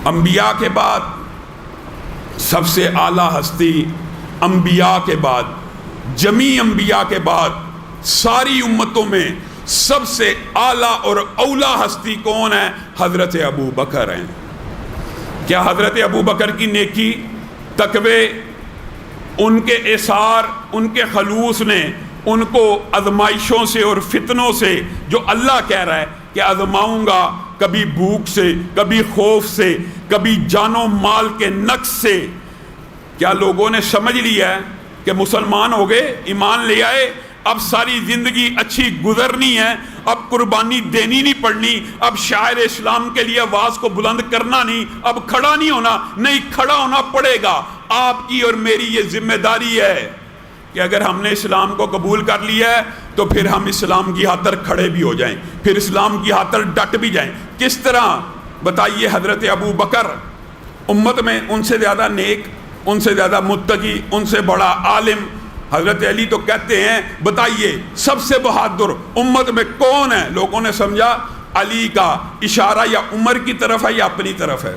انبیاء کے بعد سب سے اعلیٰ ہستی، انبیاء کے بعد، جمیع انبیاء کے بعد ساری امتوں میں سب سے اعلیٰ اور اولیٰ ہستی کون ہے؟ حضرت ابو بکر ہیں۔ کیا حضرت ابو بکر کی نیکی، تقوی، ان کے اثار، ان کے خلوص نے ان کو آزمائشوں سے اور فتنوں سے، جو اللہ کہہ رہا ہے کہ آزماؤں گا، کبھی بھوک سے، کبھی خوف سے، کبھی جان و مال کے نقص سے، کیا لوگوں نے سمجھ لیا ہے کہ مسلمان ہو گئے، ایمان لے آئے، اب ساری زندگی اچھی گزرنی ہے، اب قربانی دینی نہیں پڑنی، اب شاعر اسلام کے لیے آواز کو بلند کرنا نہیں، اب کھڑا نہیں ہونا، نہیں کھڑا ہونا پڑے گا۔ آپ کی اور میری یہ ذمہ داری ہے کہ اگر ہم نے اسلام کو قبول کر لیا ہے تو پھر ہم اسلام کی خاطر کھڑے بھی ہو جائیں، پھر اسلام کی خاطر ڈٹ بھی جائیں۔ کس طرح بتائیے؟ حضرت ابو بکر امت میں ان سے زیادہ نیک، ان سے زیادہ متقی، ان سے بڑا عالم۔ حضرت علی تو کہتے ہیں بتائیے سب سے بہادر امت میں کون ہے؟ لوگوں نے سمجھا علی کا اشارہ یا عمر کی طرف ہے یا اپنی طرف ہے،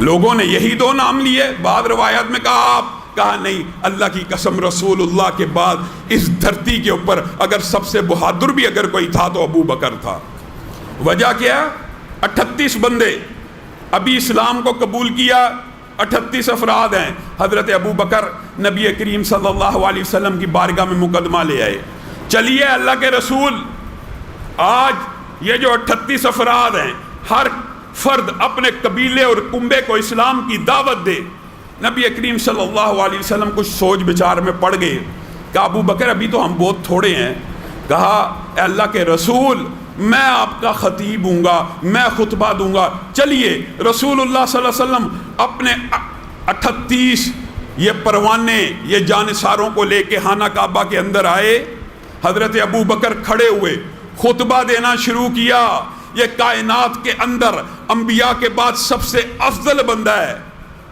لوگوں نے یہی دو نام لیے۔ بعض روایات میں کہا نہیں، اللہ کی قسم رسول اللہ کے بعد اس دھرتی کے اوپر اگر سب سے بہادر بھی اگر کوئی تھا تو ابو بکر تھا۔ وجہ کیا؟ 38 بندے ابھی اسلام کو قبول کیا، 38 افراد ہیں۔ حضرت ابو بکر نبی کریم صلی اللہ علیہ وسلم کی بارگاہ میں مقدمہ لے آئے، چلیے اللہ کے رسول، آج یہ جو 38 افراد ہیں ہر فرد اپنے قبیلے اور کنبے کو اسلام کی دعوت دے۔ نبی کریم صلی اللہ علیہ وسلم کچھ سوچ بچار میں پڑ گئے، کہا ابو بکر ابھی تو ہم بہت تھوڑے ہیں۔ کہا اے اللہ کے رسول، میں آپ کا خطیب ہوں گا، میں خطبہ دوں گا، چلیے۔ رسول اللہ صلی اللہ علیہ وسلم اپنے 38 یہ پروانے، یہ جانثاروں کو لے کے خانہ کعبہ کے اندر آئے۔ حضرت ابو بکر کھڑے ہوئے، خطبہ دینا شروع کیا۔ یہ کائنات کے اندر انبیاء کے بعد سب سے افضل بندہ ہے۔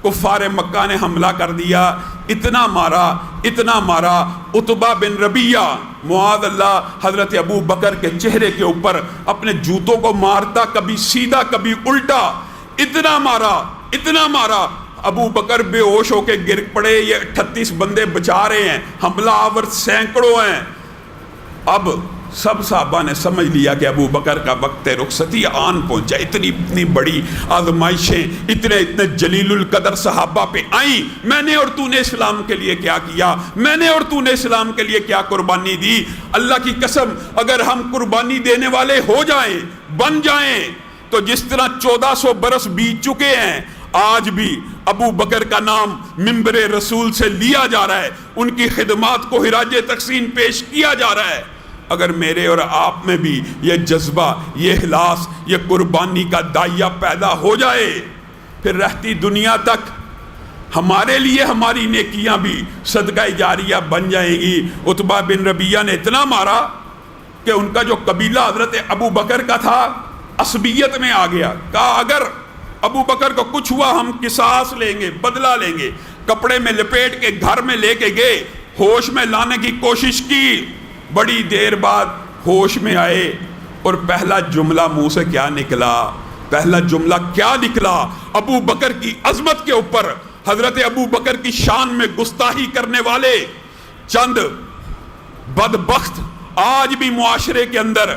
کفار مکہ نے حملہ کر دیا، اتنا مارا عتبہ بن ربیعہ معاذ اللہ حضرت ابو بکر کے چہرے کے اوپر اپنے جوتوں کو مارتا، کبھی سیدھا کبھی الٹا، اتنا مارا ابو بکر بے ہوش ہو کے گر پڑے۔ یہ 38 بندے بچا رہے ہیں، حملہ آور سینکڑوں ہیں۔ اب سب صحابہ نے سمجھ لیا کہ ابو بکر کا وقت رخصتی آن پہنچا۔ اتنی بڑی آزمائشیں، اتنے جلیل القدر صحابہ پہ آئیں، میں نے اور تو نے اسلام کے لیے کیا کیا، میں نے اور تو نے اسلام کے لیے کیا قربانی دی۔ اللہ کی قسم اگر ہم قربانی دینے والے ہو جائیں، بن جائیں، تو جس طرح 1400 برس بیت چکے ہیں، آج بھی ابو بکر کا نام منبر رسول سے لیا جا رہا ہے، ان کی خدمات کو خراج تحسین پیش کیا جا رہا ہے۔ اگر میرے اور آپ میں بھی یہ جذبہ، یہ اخلاص، یہ قربانی کا دائیا پیدا ہو جائے، پھر رہتی دنیا تک ہمارے لیے ہماری نیکیاں بھی صدقہ جاریہ بن جائیں گی۔ عتبہ بن ربیعہ نے اتنا مارا کہ ان کا جو قبیلہ حضرت ابو بکر کا تھا عصبیت میں آ گیا۔ کہا اگر ابو بکر کو کچھ ہوا ہم قصاص لیں گے، بدلہ لیں گے۔ کپڑے میں لپیٹ کے گھر میں لے کے گئے، ہوش میں لانے کی کوشش کی، بڑی دیر بعد ہوش میں آئے، اور پہلا جملہ منہ سے کیا نکلا؟ ابو بکر کی عظمت کے اوپر، حضرت ابو بکر کی شان میں گستاخی کرنے والے چند بدبخت آج بھی معاشرے کے اندر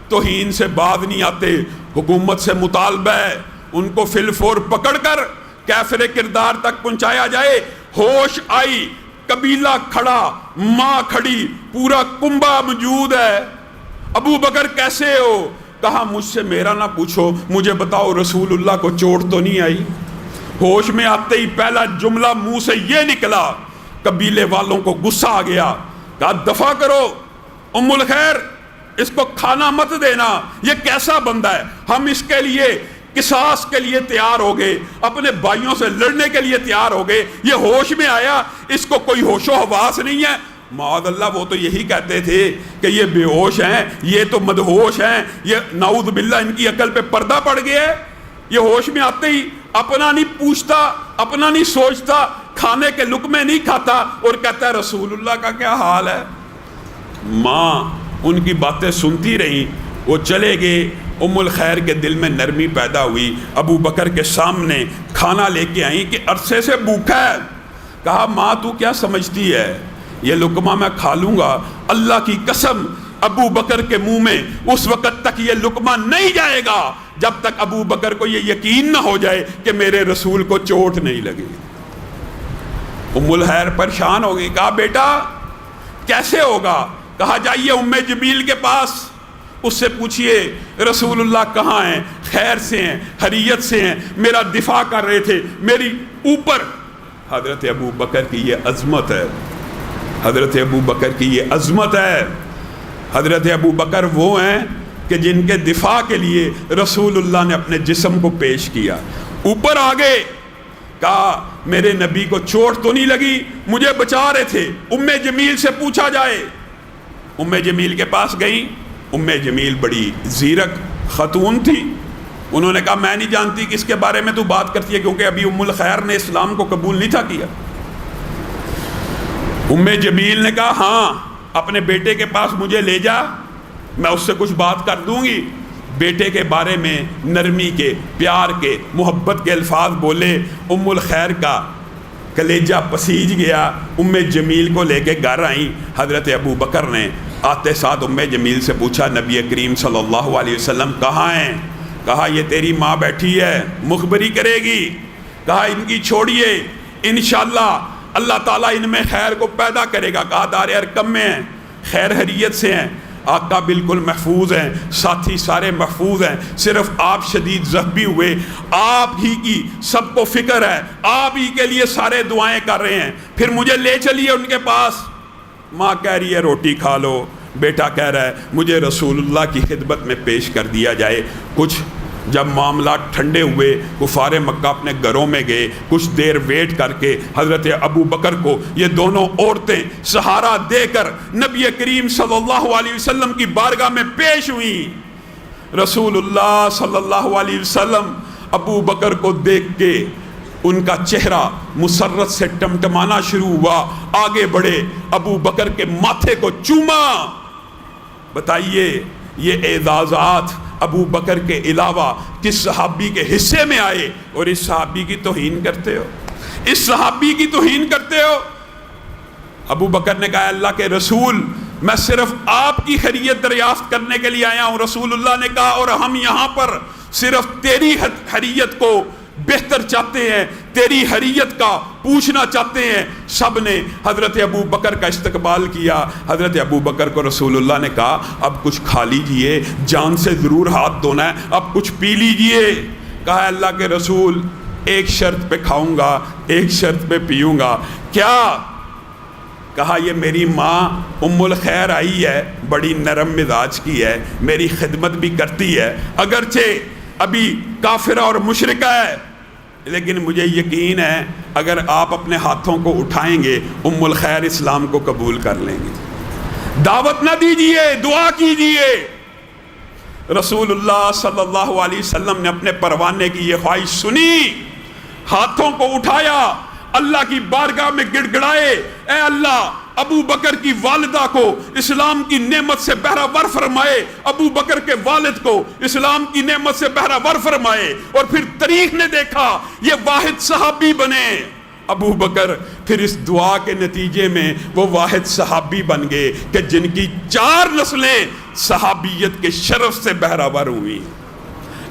توہین سے باز نہیں آتے۔ حکومت سے مطالبہ ہے ان کو فی الفور پکڑ کر کافر کردار تک پہنچایا جائے۔ ہوش آئی، قبیلہ کھڑا، ماں کھڑی، پورا کنبہ موجود ہے۔ ابو بکر کیسے ہو؟ کہا مجھ سے میرا نہ پوچھو، مجھے بتاؤ رسول اللہ کو چوٹ تو نہیں آئی؟ ہوش میں آتے ہی پہلا جملہ منہ سے یہ نکلا، قبیلے والوں کو غصہ آ گیا۔ کہا دفع کرو، ام الخیر اس کو کھانا مت دینا، یہ کیسا بندہ ہے؟ ہم اس کے لیے قصاص کے لیے تیار ہو گئے، اپنے بھائیوں سے لڑنے کے لیے تیار ہو گئے، یہ ہوش میں آیا، اس کو کوئی ہوش و حواس نہیں ہے۔ معاذ اللہ وہ تو یہی کہتے تھے کہ یہ بے ہوش ہیں، یہ تو مدہوش ہیں، یہ نعوذ باللہ ان کی عقل پہ پردہ پڑ گیا ہے۔ یہ ہوش میں آتے ہی اپنا نہیں پوچھتا، اپنا نہیں سوچتا، کھانے کے لقمے نہیں کھاتا، اور کہتا ہے رسول اللہ کا کیا حال ہے۔ ماں ان کی باتیں سنتی رہی، وہ چلے گئے، ام الخیر کے دل میں نرمی پیدا ہوئی، ابو بکر کے سامنے کھانا لے کے آئیں کہ عرصے سے بھوکا ہے۔ کہا ماں تو کیا سمجھتی ہے، یہ لقمہ میں کھا لوں گا، اللہ کی قسم ابو بکر کے منہ میں اس وقت تک یہ لقمہ نہیں جائے گا جب تک ابو بکر کو یہ یقین نہ ہو جائے کہ میرے رسول کو چوٹ نہیں لگی۔ ام الخیر پریشان ہو گئی، کہا بیٹا کیسے ہوگا؟ کہا جائیے ام جمیل کے پاس، اس سے پوچھئے رسول اللہ کہاں ہیں، خیر سے ہیں، خیریت سے ہیں، میرا دفاع کر رہے تھے میری اوپر۔ حضرت ابو بکر کی یہ عظمت ہے، حضرت ابو بکر کی یہ عظمت ہے۔ حضرت ابو بکر وہ ہیں کہ جن کے دفاع کے لیے رسول اللہ نے اپنے جسم کو پیش کیا، اوپر آگے کہا میرے نبی کو چوٹ تو نہیں لگی، مجھے بچا رہے تھے، ام جمیل سے پوچھا جائے۔ ام جمیل کے پاس گئی، ام جمیل بڑی زیرک خاتون تھی، انہوں نے کہا میں نہیں جانتی کس کے بارے میں تو بات کرتی ہے، کیونکہ ابھی ام الخیر نے اسلام کو قبول نہیں تھا کیا۔ ام جمیل نے کہا ہاں اپنے بیٹے کے پاس مجھے لے جا، میں اس سے کچھ بات کر دوں گی۔ بیٹے کے بارے میں نرمی کے، پیار کے، محبت کے الفاظ بولے، ام الخیر کا کلیجہ پسیج گیا، ام جمیل کو لے کے گھر آئیں۔ حضرت ابو بکر نے آتے ساتھ ام جمیل سے پوچھا نبی کریم صلی اللہ علیہ وسلم کہاں ہیں؟ کہا یہ تیری ماں بیٹھی ہے، مخبری کرے گی۔ کہا ان کی چھوڑیے، انشاءاللہ اللہ تعالیٰ ان میں خیر کو پیدا کرے گا۔ کہا دار ارقم میں ہیں، خیر خیریت سے ہیں، آقا بالکل محفوظ ہیں، ساتھی سارے محفوظ ہیں، صرف آپ شدید زخمی ہوئے، آپ ہی کی سب کو فکر ہے، آپ ہی کے لیے سارے دعائیں کر رہے ہیں، پھر مجھے لے چلیے ان کے پاس۔ ماں کہہ رہی ہے روٹی کھا لو، بیٹا کہہ رہا ہے مجھے رسول اللہ کی خدمت میں پیش کر دیا جائے۔ کچھ جب معاملات ٹھنڈے ہوئے، کفار مکہ اپنے گھروں میں گئے، کچھ دیر ویٹ کر کے حضرت ابو بکر کو یہ دونوں عورتیں سہارا دے کر نبی کریم صلی اللہ علیہ وسلم کی بارگاہ میں پیش ہوئیں۔ رسول اللہ صلی اللہ علیہ وسلم ابو بکر کو دیکھ کے ان کا چہرہ مسرت سے ٹمٹمانا شروع ہوا، آگے بڑھے، ابو بکر کے ماتھے کو چوما۔ بتائیے یہ اعزازات ابو بکر کے علاوہ کس صحابی کے حصے میں آئے، اور اس صحابی کی توہین کرتے ہو، اس صحابی کی توہین کرتے ہو۔ ابو بکر نے کہا اللہ کے رسول میں صرف آپ کی خیریت دریافت کرنے کے لیے آیا ہوں۔ رسول اللہ نے کہا اور ہم یہاں پر صرف تیری خیریت کو بہتر چاہتے ہیں، تیری خیریت کا پوچھنا چاہتے ہیں۔ سب نے حضرت ابو بکر کا استقبال کیا۔ حضرت ابو بکر کو رسول اللہ نے کہا اب کچھ کھا لیجئے، جان سے ضرور ہاتھ دھونا ہے، اب کچھ پی لیجئے۔ کہا اللہ کے رسول ایک شرط پہ کھاؤں گا، ایک شرط پہ پیوں گا۔ کیا؟ کہا یہ میری ماں ام الخیر آئی ہے، بڑی نرم مزاج کی ہے، میری خدمت بھی کرتی ہے، اگرچہ ابھی کافرہ اور مشرکہ ہے، لیکن مجھے یقین ہے اگر آپ اپنے ہاتھوں کو اٹھائیں گے ام الخیر اسلام کو قبول کر لیں گے۔ دعوت نہ دیجئے، دعا کیجئے۔ رسول اللہ صلی اللہ علیہ وسلم نے اپنے پروانے کی یہ خواہش سنی، ہاتھوں کو اٹھایا، اللہ کی بارگاہ میں گڑ گڑائے، اے اللہ ابو بکر کی والدہ کو اسلام کی نعمت سے بہرہ فرمائے، ابو بکر کے والد کو اسلام کی نعمت سے بہرہ فرمائے۔ اور پھر تاریخ نے دیکھا یہ واحد صحابی بنے ابو بکر، پھر اس دعا کے نتیجے میں وہ واحد صحابی بن گئے کہ جن کی 4 نسلیں صحابیت کے شرف سے بہرہ ہوئی۔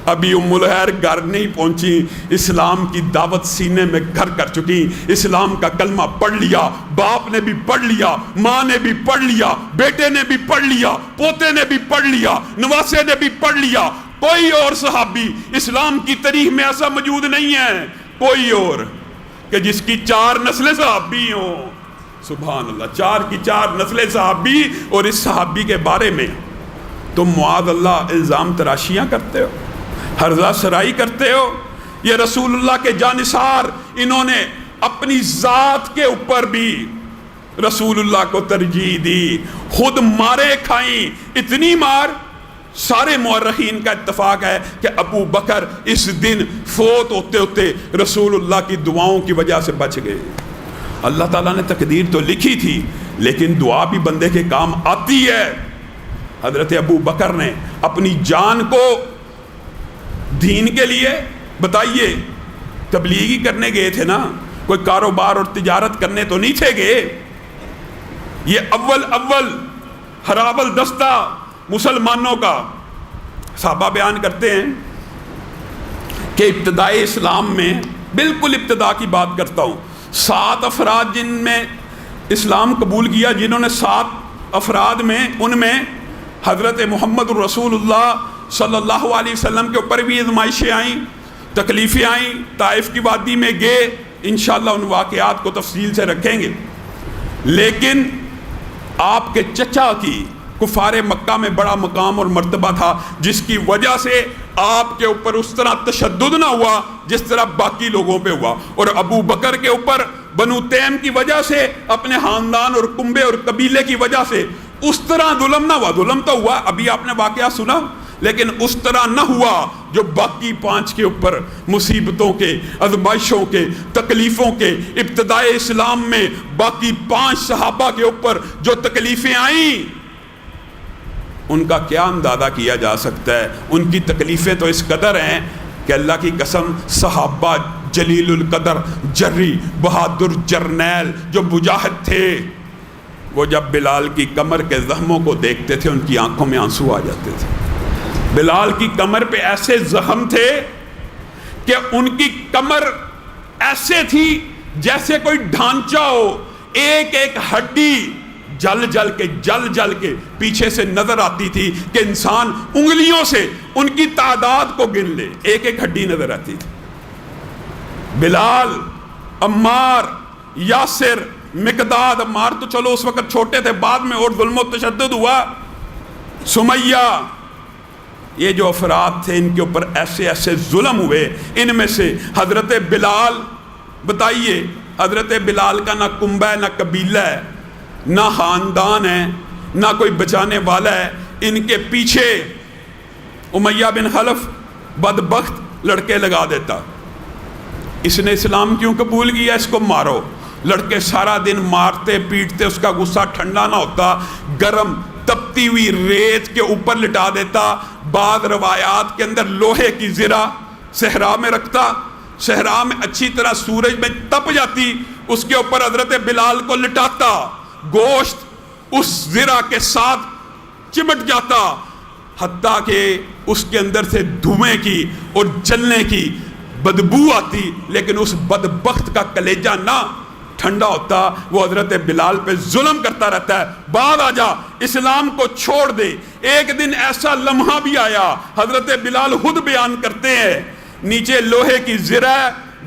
ابھی ام الخیر گھر نہیں پہنچی، اسلام کی دعوت سینے میں گھر کر چکی، اسلام کا کلمہ پڑھ لیا، باپ نے بھی پڑھ لیا، ماں نے بھی پڑھ لیا، بیٹے نے بھی پڑھ لیا، پوتے نے بھی پڑھ لیا، نواسے نے بھی پڑھ لیا۔ کوئی اور صحابی اسلام کی تاریخ میں ایسا موجود نہیں ہے، کوئی اور کہ جس کی 4 نسلیں صحابی ہوں۔ سبحان اللہ، 4 کی 4 نسلیں صحابی، اور اس صحابی کے بارے میں تم معاذ اللہ الزام تراشیاں کرتے ہو، ہرزہ سرائی کرتے ہو۔ یہ رسول اللہ کے جانثار، انہوں نے اپنی ذات کے اوپر بھی رسول اللہ کو ترجیح دی، خود مارے کھائیں، اتنی مار سارے مورخین کا اتفاق ہے کہ ابو بکر اس دن فوت ہوتے ہوتے رسول اللہ کی دعاؤں کی وجہ سے بچ گئے۔ اللہ تعالیٰ نے تقدیر تو لکھی تھی، لیکن دعا بھی بندے کے کام آتی ہے۔ حضرت ابو بکر نے اپنی جان کو دین کے لیے بتائیے، تبلیغی کرنے گئے تھے نا، کوئی کاروبار اور تجارت کرنے تو نہیں تھے گئے. یہ اول ہراول دستہ مسلمانوں کا. صحابہ بیان کرتے ہیں کہ ابتدائی اسلام میں، بالکل ابتدا کی بات کرتا ہوں، 7 افراد جن میں اسلام قبول کیا، جنہوں نے 7 افراد میں، ان میں حضرت محمد رسول اللہ صلی اللہ علیہ وسلم کے اوپر بھی آزمائشیں آئیں، تکلیفیں آئیں، طائف کی وادی میں گئے. انشاءاللہ ان واقعات کو تفصیل سے رکھیں گے. لیکن آپ کے چچا کی کفار مکہ میں بڑا مقام اور مرتبہ تھا، جس کی وجہ سے آپ کے اوپر اس طرح تشدد نہ ہوا جس طرح باقی لوگوں پہ ہوا. اور ابو بکر کے اوپر بنو تیم کی وجہ سے، اپنے خاندان اور کنبے اور قبیلے کی وجہ سے اس طرح ظلم نہ ہوا. ظلم تو ہوا، ابھی آپ نے واقعہ سنا، لیکن اس طرح نہ ہوا جو باقی 5 کے اوپر مصیبتوں کے، آزمائشوں کے، تکلیفوں کے. ابتدائے اسلام میں باقی 5 صحابہ کے اوپر جو تکلیفیں آئیں، ان کا کیا اندازہ کیا جا سکتا ہے. ان کی تکلیفیں تو اس قدر ہیں کہ اللہ کی قسم، صحابہ جلیل القدر، جری بہادر جرنیل جو مجاہد تھے، وہ جب بلال کی کمر کے زخموں کو دیکھتے تھے ان کی آنکھوں میں آنسو آ جاتے تھے. بلال کی کمر پہ ایسے زخم تھے کہ ان کی کمر ایسے تھی جیسے کوئی ڈھانچہ ہو، ایک ایک ہڈی جل جل کے پیچھے سے نظر آتی تھی کہ انسان انگلیوں سے ان کی تعداد کو گن لے، ایک ایک ہڈی نظر آتی تھی. بلال، عمار، یاسر، مقداد. عمار تو چلو اس وقت چھوٹے تھے، بعد میں اور ظلم و تشدد ہوا. سمیہ، یہ جو افراد تھے ان کے اوپر ایسے ایسے ظلم ہوئے. ان میں سے حضرت بلال، بتائیے، حضرت بلال کا نہ کنبہ ہے، نہ قبیلہ ہے، نہ خاندان ہے، نہ کوئی بچانے والا ہے. ان کے پیچھے امیہ بن خلف بدبخت لڑکے لگا دیتا. اس نے اسلام کیوں قبول کیا؟ اس کو مارو. لڑکے سارا دن مارتے پیٹتے، اس کا غصہ ٹھنڈا نہ ہوتا، گرم تپتی ہوئی ریت کے اوپر لٹا دیتا. بعض روایات کے اندر لوہے کی زرہ صحرا میں رکھتا، صحرا میں اچھی طرح سورج میں تپ جاتی، اس کے اوپر حضرت بلال کو لٹاتا، گوشت اس زرہ کے ساتھ چمٹ جاتا، حتیٰ کہ اس کے اندر سے دھوئیں کی اور جلنے کی بدبو آتی، لیکن اس بدبخت کا کلیجہ نہ ٹھنڈا ہوتا. وہ حضرت بلال پہ ظلم کرتا رہتا ہے. بعد آ جا، اسلام کو چھوڑ دے. ایک دن ایسا لمحہ بھی آیا، حضرت بلال خود بیان کرتے ہیں، نیچے لوہے کی زرہ،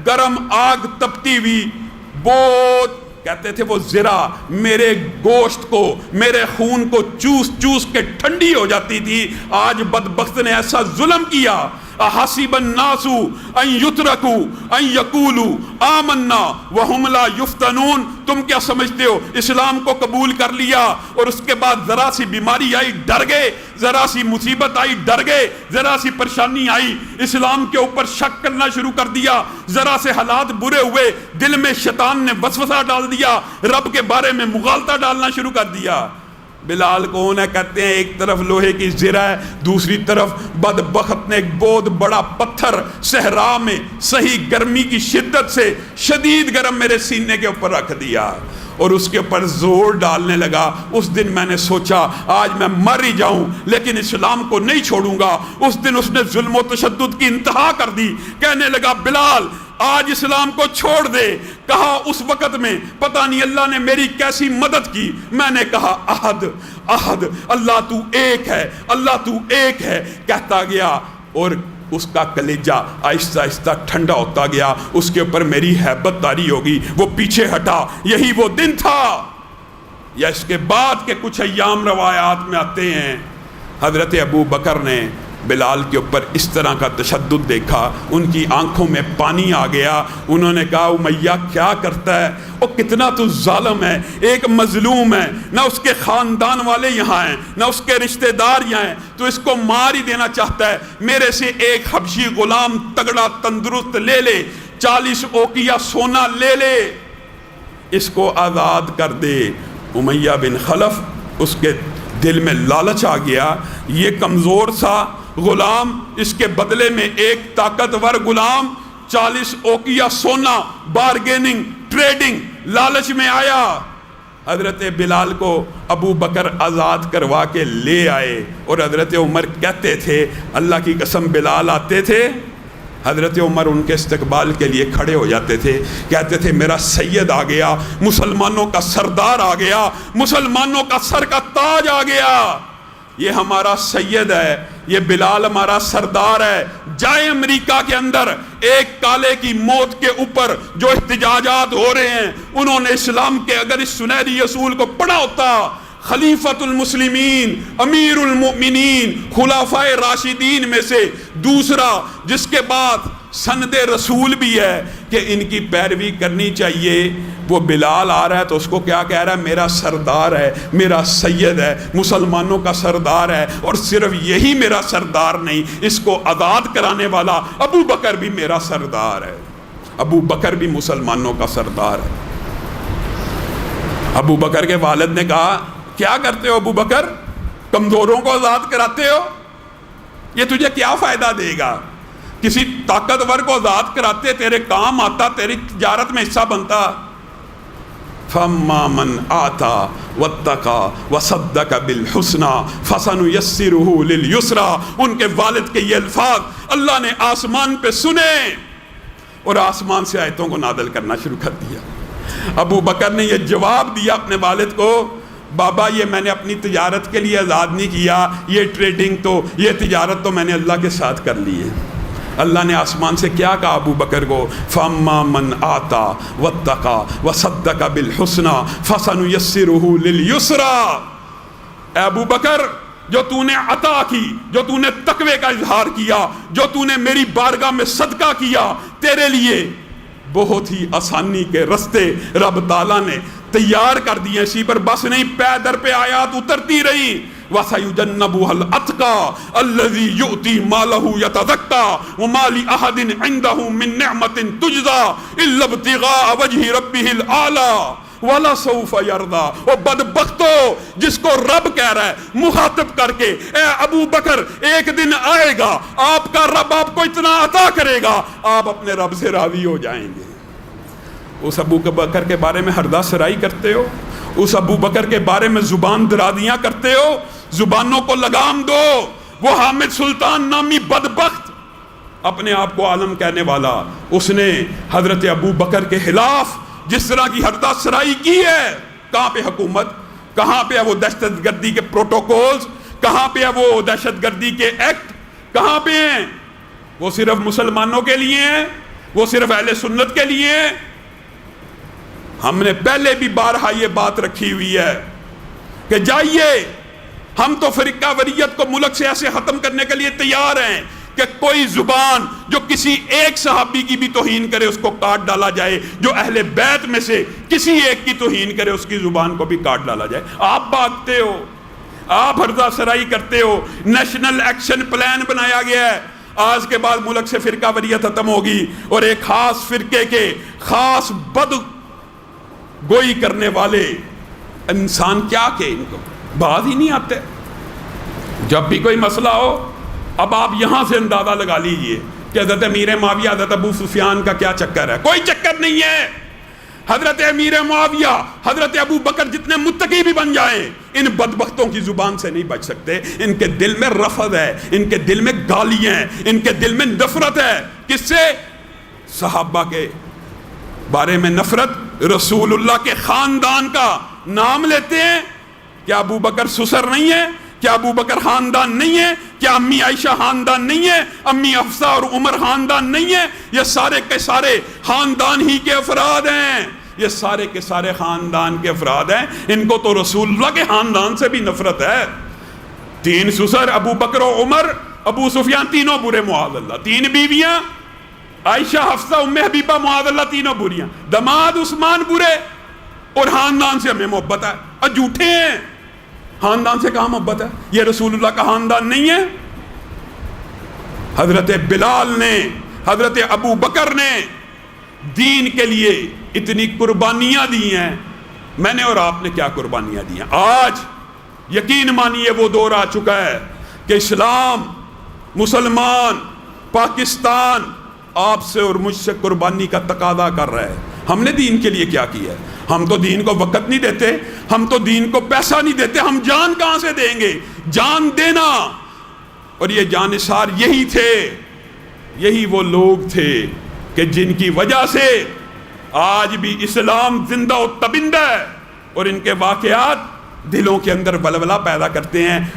گرم آگ تپتی ہوئی، بہت کہتے تھے وہ زرہ میرے گوشت کو، میرے خون کو چوس چوس کے ٹھنڈی ہو جاتی تھی. آج بدبخت نے ایسا ظلم کیا. احسب الناس ان یترکوا ان یقولوا آمنا وہم لا یفتنون. تم کیا سمجھتے ہو اسلام کو قبول کر لیا اور اس کے بعد ذرا سی بیماری آئی ڈر گئے، ذرا سی مصیبت آئی ڈر گئے، ذرا سی پریشانی آئی اسلام کے اوپر شک کرنا شروع کر دیا، ذرا سے حالات برے ہوئے دل میں شیطان نے وسوسہ ڈال دیا، رب کے بارے میں مغالطہ ڈالنا شروع کر دیا. بلال کون ہے؟ کہتے ہیں ایک طرف لوہے کی زرہ ہے، دوسری طرف بدبخت نے ایک بہت بڑا پتھر صحرا میں صحیح گرمی کی شدت سے شدید گرم میرے سینے کے اوپر رکھ دیا اور اس کے اوپر زور ڈالنے لگا. اس دن میں نے سوچا آج میں مر ہی جاؤں لیکن اسلام کو نہیں چھوڑوں گا. اس دن اس نے ظلم و تشدد کی انتہا کر دی. کہنے لگا بلال آج اسلام کو چھوڑ دے. کہا اس وقت میں پتہ نہیں اللہ نے میری کیسی مدد کی. میں نے کہا احد احد، اللہ تو ایک ہے، اللہ تو ایک ہے. کہتا گیا اور اس کا کلیجہ آہستہ آہستہ ٹھنڈا ہوتا گیا. اس کے اوپر میری ہیبت طاری ہوگی. وہ پیچھے ہٹا. یہی وہ دن تھا یا اس کے بعد کے کچھ ایام روایات میں آتے ہیں حضرت ابو بکر نے بلال کے اوپر اس طرح کا تشدد دیکھا، ان کی آنکھوں میں پانی آ گیا. انہوں نے کہا امیہ کیا کرتا ہے، وہ کتنا تو ظالم ہے، ایک مظلوم ہے، نہ اس کے خاندان والے یہاں ہیں نہ اس کے رشتہ دار یہاں ہیں، تو اس کو مار ہی دینا چاہتا ہے. میرے سے ایک حبشی غلام تگڑا تندرست لے لے، 40 اوقیہ سونا لے لے، اس کو آزاد کر دے. امیہ بن خلف، اس کے دل میں لالچ آ گیا، یہ کمزور تھا، غلام، اس کے بدلے میں ایک طاقتور غلام 40 اوقیہ سونا، بارگیننگ، ٹریڈنگ، لالچ میں آیا. حضرت بلال کو ابو بکر آزاد کروا کے لے آئے، اور حضرت عمر کہتے تھے، اللہ کی قسم بلال آتے تھے، حضرت عمر ان کے استقبال کے لیے کھڑے ہو جاتے تھے، کہتے تھے میرا سید آ گیا، مسلمانوں کا سردار آ گیا، مسلمانوں کا سر کا تاج آ گیا، یہ ہمارا سید ہے، یہ بلال ہمارا سردار ہے. جائے امریکہ کے اندر، ایک کالے کی موت کے اوپر جو احتجاجات ہو رہے ہیں، انہوں نے اسلام کے اگر اس سنہری اصول کو پڑھا ہوتا، خلیفۃ المسلمین، امیر المؤمنین، خلفائے راشدین میں سے دوسرا، جس کے بعد سند رسول بھی ہے کہ ان کی پیروی کرنی چاہیے، وہ بلال آ رہا ہے تو اس کو کیا کہہ رہا ہے؟ میرا سردار ہے، میرا سید ہے، مسلمانوں کا سردار ہے، اور صرف یہی میرا سردار نہیں، اس کو آزاد کرانے والا ابو بکر بھی میرا سردار ہے. ابو بکر بھی مسلمانوں کا سردار ہے. ابو بکر کے والد نے کہا کیا کرتے ہو ابو بکر؟ کمزوروں کو آزاد کراتے ہو؟ یہ تجھے کیا فائدہ دے گا؟ کسی طاقتور کو آزاد کراتے، تیرے کام آتا، تیری تجارت میں حصہ بنتا. فَأَمَّا مَنْ آتَى وَاتَّقَى وَصَدَّقَ بِالْحُسْنَى فَسَنُيَسِّرُهُ لِلْيُسْرَى. ان کے والد کے یہ الفاظ اللہ نے آسمان پہ سنے اور آسمان سے آیتوں کو نازل کرنا شروع کر دیا. ابو بکر نے یہ جواب دیا اپنے والد کو، بابا یہ میں نے اپنی تجارت کے لیے آزاد نہیں کیا، یہ ٹریڈنگ تو، یہ تجارت تو میں نے اللہ کے ساتھ کر لی ہے. اللہ نے آسمان سے کیا کہا ابو بکر کو؟ فَأَمَّا مَنْ آتَى وَاتَّقَى وَصَدَّقَ بِالْحُسْنَى فَسَنُيَسِّرُهُ لِلْيُسْرَى. اے ابو بکر، جو تو نے عطا کی، جو تو نے تقوی کا اظہار کیا، جو تو نے میری بارگاہ میں صدقہ کیا، تیرے لیے بہت ہی آسانی کے رستے رب تعالیٰ نے تیار کر دیے. اسی پر بس نہیں، پے در پہ آیات اترتی رہی. وَسَيُجَنَّبُهَا الْأَتْقَى الَّذِي يُؤْتِي مَالَهُ يَتَزَكَّى وَمَا لِأَحَدٍ عِندَهُ مِن نِّعْمَةٍ تُجْزَى إِلَّا ابْتِغَاءَ وَجْهِ رَبِّهِ الْأَعْلَى وَلَسَوْفَ يَرْضَى. اور بدبختو، جس کو رب کہہ رہا ہے مخاطب کر کے، اے ابو بکر ایک دن آئے گا آپ کا رب آپ کو اتنا عطا کرے گا، آپ اپنے رب سے راضی ہو جائیں گے. اس ابو بکر کے بارے میں ہردہ سرائی کرتے ہو، اس ابو بکر کے بارے میں زبان درازیاں کرتے ہو. زبانوں کو لگام دو. وہ حامد سلطان نامی بدبخت، اپنے آپ کو عالم کہنے والا، اس نے حضرت ابو بکر کے خلاف جس طرح کی ہردہ سرائی کی ہے، کہاں پہ حکومت، کہاں پہ ہے وہ دہشت گردی کے پروٹوکولز، کہاں پہ ہے وہ دہشت گردی کے ایکٹ، کہاں پہ ہیں؟ وہ صرف مسلمانوں کے لیے ہیں، وہ صرف اہل سنت کے لیے ہیں. ہم نے پہلے بھی بارہا یہ بات رکھی ہوئی ہے کہ جائیے، ہم تو فرقہ واریت کو ملک سے ایسے ختم کرنے کے لیے تیار ہیں کہ کوئی زبان جو کسی ایک صحابی کی بھی توہین کرے اس کو کاٹ ڈالا جائے، جو اہل بیت میں سے کسی ایک کی توہین کرے اس کی زبان کو بھی کاٹ ڈالا جائے. آپ بھاگتے ہو، آپ ہردہ سرائی کرتے ہو. نیشنل ایکشن پلان بنایا گیا ہے، آج کے بعد ملک سے فرقہ واریت ختم ہوگی، اور ایک خاص فرقے کے خاص بد گوئی کرنے والے انسان کیا کہ ان کو بات ہی نہیں آتے. جب بھی کوئی مسئلہ ہو، اب آپ یہاں سے اندازہ لگا لیجئے کہ حضرت امیر معاویہ حضرت ابو سفیان کا کیا چکر ہے. کوئی چکر نہیں ہے. حضرت امیر معاویہ، حضرت ابو بکر جتنے متقی بھی بن جائیں، ان بدبختوں کی زبان سے نہیں بچ سکتے. ان کے دل میں رفض ہے، ان کے دل میں گالیاں ہیں، ان کے دل میں نفرت ہے. کس سے؟ صحابہ کے بارے میں نفرت. رسول اللہ کے خاندان کا نام لیتے ہیں. کیا ابو بکر سسر نہیں ہے؟ کیا ابو بکر خاندان نہیں ہے؟ کیا امی عائشہ خاندان نہیں ہے؟ امی حفصہ اور عمر خاندان نہیں ہے؟ یہ سارے کے سارے خاندان ہی کے افراد ہیں. یہ سارے کے سارے خاندان کے افراد ہیں. ان کو تو رسول اللہ کے خاندان سے بھی نفرت ہے. 3 سسر، ابو بکر و عمر، ابو سفیان، تینوں برے معاذ اللہ. 3 بیویاں، عائشہ، حفصہ، ام حبیبہ، معاذ اللہ تینوں بریاں. دماد عثمان برے، اور خاندان سے ہمیں محبت ہے. اور جھوٹے ہیں، خاندان سے کہاں محبت ہے؟ یہ رسول اللہ کا خاندان نہیں ہے. حضرت بلال نے، حضرت ابو بکر نے دین کے لیے اتنی قربانیاں دی ہیں. میں نے اور آپ نے کیا قربانیاں دی ہیں؟ آج یقین مانیے وہ دور آ چکا ہے کہ اسلام مسلمان پاکستان آپ سے اور مجھ سے قربانی کا تقاضا کر رہا ہے. ہم نے دین کے لیے کیا کیا ہے؟ ہم تو دین کو وقت نہیں دیتے, ہم تو دین کو پیسہ نہیں دیتے, ہم جان کہاں سے دیں گے؟ جان دینا. اور یہ جانثار یہی تھے, یہی وہ لوگ تھے کہ جن کی وجہ سے آج بھی اسلام زندہ و تبندہ ہے, اور ان کے واقعات دلوں کے اندر ولولہ پیدا کرتے ہیں.